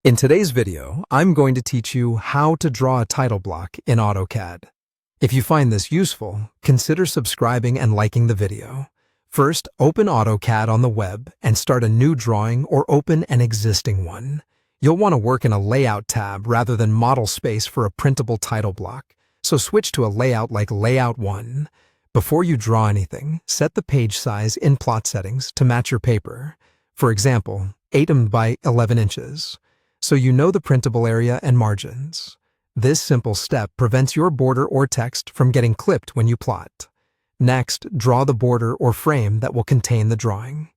In today's video, I'm going to teach you how to draw a title block in AutoCAD. If you find this useful, consider subscribing and liking the video. First, open AutoCAD on the web and start a new drawing or open an existing one. You'll want to work in a Layout tab rather than Model space for a printable title block, so switch to a layout like Layout 1. Before you draw anything, set the page size in plot settings to match your paper. For example, 8 by 11 inches. So you know the printable area and margins. This simple step prevents your border or text from getting clipped when you plot. Next, draw the border or frame that will contain the drawing.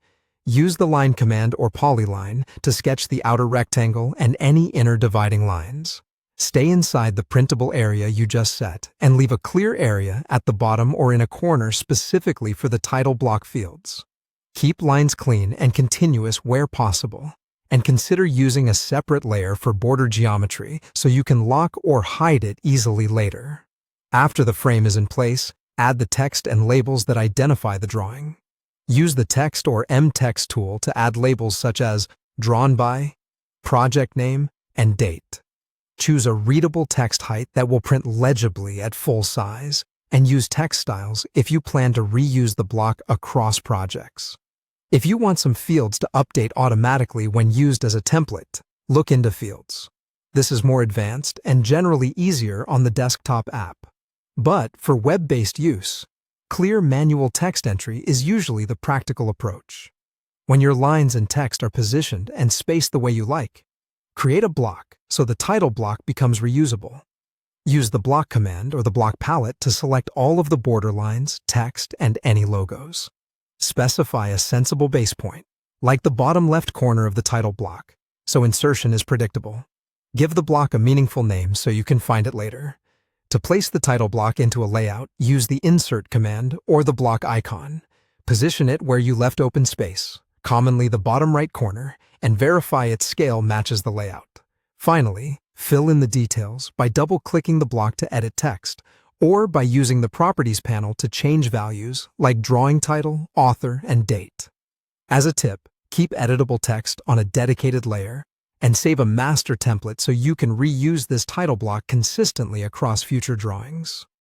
Use the line command or polyline to sketch the outer rectangle and any inner dividing lines. Stay inside the printable area you just set and leave a clear area at the bottom or in a corner specifically for the title block fields. Keep lines clean and continuous where possible. And consider using a separate layer for border geometry so you can lock or hide it easily later. After the frame is in place, add the text and labels that identify the drawing. Use the text or M-text tool to add labels such as drawn by, project name, and date. Choose a readable text height that will print legibly at full size, and use text styles if you plan to reuse the block across projects. If you want some fields to update automatically when used as a template, look into fields. This is more advanced and generally easier on the desktop app. But for web-based use, clear manual text entry is usually the practical approach. When your lines and text are positioned and spaced the way you like, create a block so the title block becomes reusable. Use the block command or the block palette to select all of the border lines, text, and any logos. Specify a sensible base point, like the bottom left corner of the title block, so insertion is predictable. Give the block a meaningful name so you can find it later. To place the title block into a layout, use the Insert command or the block icon. Position it where you left open space, commonly the bottom right corner, and verify its scale matches the layout. Finally, fill in the details by double-clicking the block to edit text, or by using the Properties panel to change values like drawing title, author, and date. As a tip, keep editable text on a dedicated layer and save a master template so you can reuse this title block consistently across future drawings.